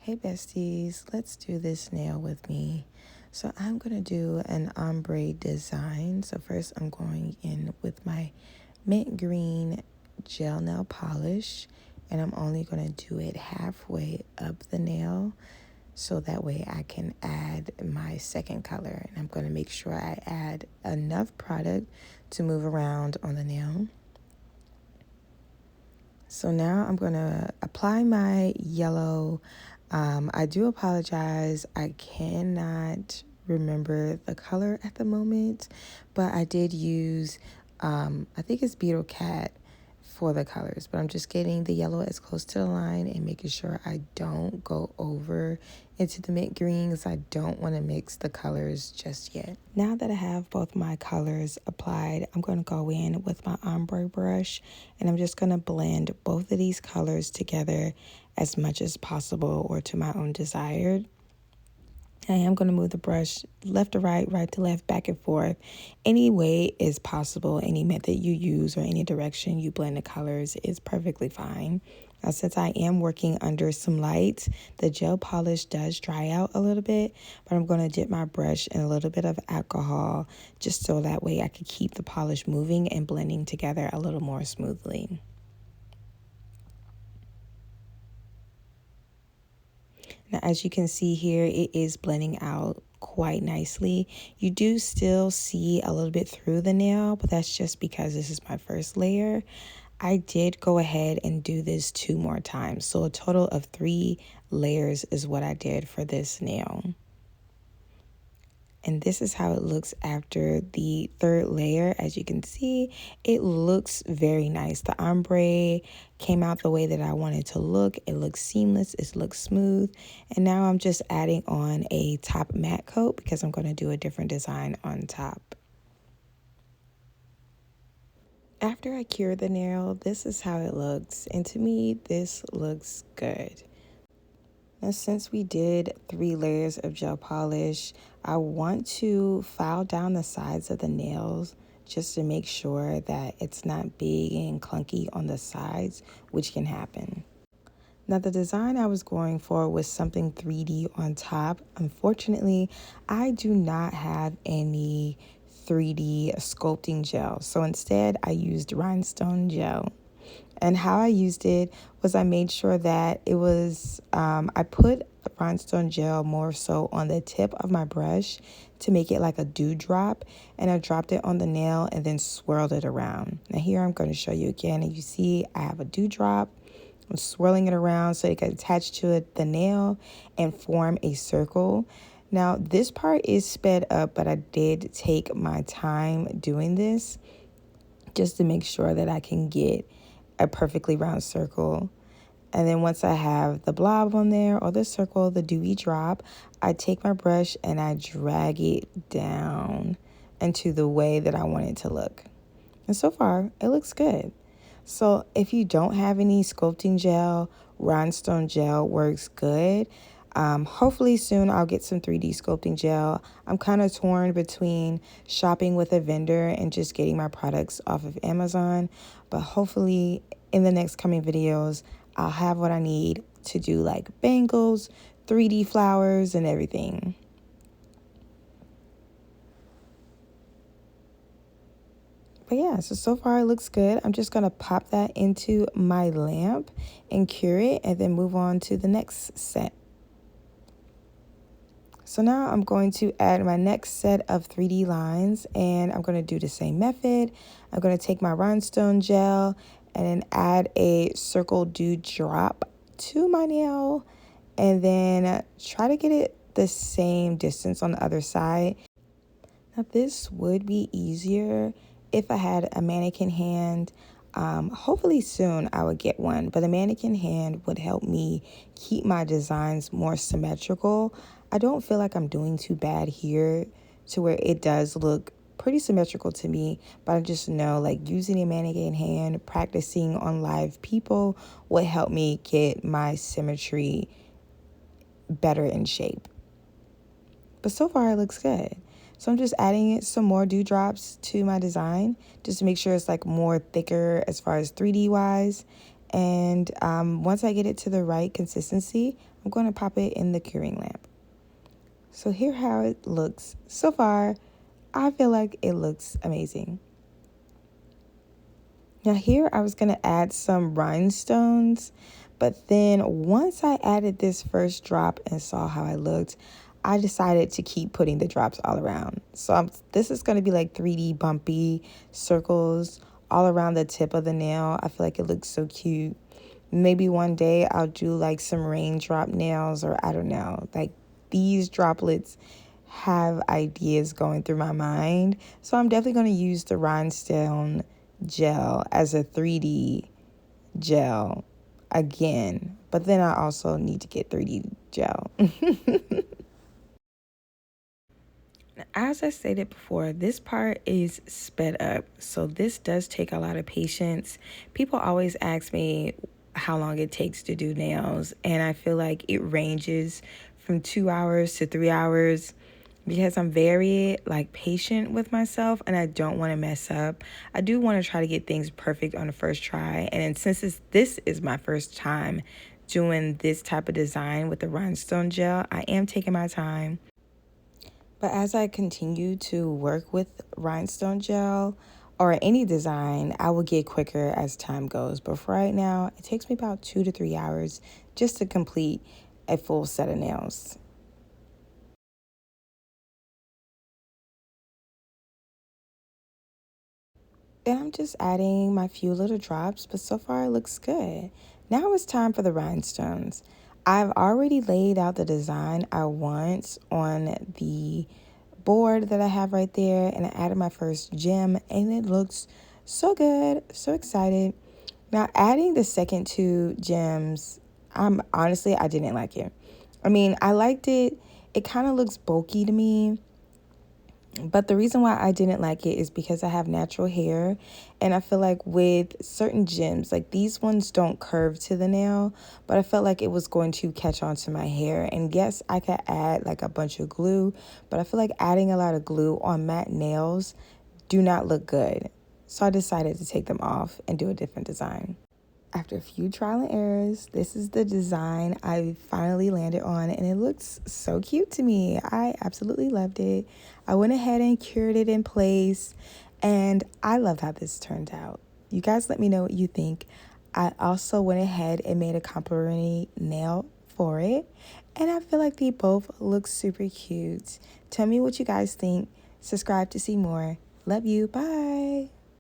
Hey besties, let's do this nail with me. So I'm going to do an ombre design. So first I'm going in with my mint green gel nail polish, and I'm only going to do it halfway up the nail so that way I can add my second color. And I'm going to make sure I add enough product to move around on the nail. So now I'm going to apply my yellow. I do apologize. I cannot remember the color at the moment, but I did use, I think it's Beetle Cat for the colors, but I'm just getting the yellow as close to the line and making sure I don't go over into the mint greens. I don't want to mix the colors just yet. Now that I have both my colors applied, I'm going to go in with my ombre brush and I'm just going to blend both of these colors together as much as possible or to my own desired. I am going to move the brush left to right, right to left, back and forth. Any way is possible. Any method you use or any direction you blend the colors is perfectly fine. Now, since I am working under some light, the gel polish does dry out a little bit, but I'm going to dip my brush in a little bit of alcohol just so that way I can keep the polish moving and blending together a little more smoothly. Now, as you can see here, it is blending out quite nicely. You do still see a little bit through the nail, but that's just because this is my first layer. I did go ahead and do this 2 more times. So a total of 3 layers is what I did for this nail. And this is how it looks after the 3rd layer. As you can see, it looks very nice. The ombre came out the way that I wanted to look. It looks seamless. It looks smooth. And now I'm just adding on a top matte coat because I'm going to do a different design on top. After I cure the nail, this is how it looks. And to me, this looks good. Now, since we did 3 layers of gel polish, I want to file down the sides of the nails just to make sure that it's not big and clunky on the sides, which can happen. Now, the design I was going for was something 3D on top. Unfortunately, I do not have any 3D sculpting gel. So instead, I used rhinestone gel. And how I used it was I made sure that it was, I put rhinestone gel more so on the tip of my brush to make it like a dewdrop. And I dropped it on the nail and then swirled it around. Now here I'm going to show you again. And you see I have a dewdrop. I'm swirling it around so it can attach to it, the nail and form a circle. Now this part is sped up, but I did take my time doing this just to make sure that I can get a perfectly round circle. And then once I have the blob on there or the circle, the dewy drop, I take my brush and I drag it down into the way that I want it to look. And so far, it looks good. So if you don't have any sculpting gel, rhinestone gel works good. Hopefully soon I'll get some 3D sculpting gel. I'm kind of torn between shopping with a vendor and just getting my products off of Amazon. But hopefully in the next coming videos, I'll have what I need to do like bangles, 3D flowers, and everything. But yeah, so far it looks good. I'm just going to pop that into my lamp and cure it and then move on to the next set. So now I'm going to add my next set of 3D lines and I'm going to do the same method. I'm going to take my rhinestone gel and then add a circle dewdrop to my nail and then try to get it the same distance on the other side. Now this would be easier if I had a mannequin hand. Hopefully soon I would get one, but a mannequin hand would help me keep my designs more symmetrical. I don't feel like I'm doing too bad here to where it does look pretty symmetrical to me, but I just know like using a mannequin hand, practicing on live people would help me get my symmetry better in shape. But so far it looks good. So I'm just adding some more dewdrops to my design just to make sure it's like more thicker as far as 3D wise. And once I get it to the right consistency, I'm going to pop it in the curing lamp. So here how it looks so far. I feel like it looks amazing. Now here I was going to add some rhinestones, but then once I added this first drop and saw how I looked, I decided to keep putting the drops all around. So this is going to be like 3D bumpy circles all around the tip of the nail. I feel like it looks so cute. Maybe one day I'll do like some raindrop nails, or I don't know, like these droplets have ideas going through my mind. So I'm definitely going to use the rhinestone gel as a 3D gel again. But then I also need to get 3D gel. As I stated before, this part is sped up. So this does take a lot of patience. People always ask me how long it takes to do nails, and I feel like it ranges from 2 hours to 3 hours because I'm very like patient with myself and I don't want to mess up. I do want to try to get things perfect on the first try. And then since this is my first time doing this type of design with the rhinestone gel, I am taking my time. But as I continue to work with rhinestone gel or any design, I will get quicker as time goes. But for right now, it takes me about 2 to 3 hours just to complete a full set of nails. Then I'm just adding my few little drops, but so far it looks good. Now it's time for the rhinestones. I've already laid out the design I want on the board that I have right there, and I added my first gem and it looks so good. So excited. Now adding the second two gems, I didn't like it. I mean, I liked it. It kind of looks bulky to me. But the reason why I didn't like it is because I have natural hair, and I feel like with certain gems, like these ones don't curve to the nail, but I felt like it was going to catch on to my hair. And yes, I could add like a bunch of glue, but I feel like adding a lot of glue on matte nails do not look good. So I decided to take them off and do a different design. After a few trial and errors, this is the design I finally landed on, and it looks so cute to me. I absolutely loved it. I went ahead and cured it in place, and I loved how this turned out. You guys let me know what you think. I also went ahead and made a complimentary nail for it, and I feel like they both look super cute. Tell me what you guys think. Subscribe to see more. Love you. Bye.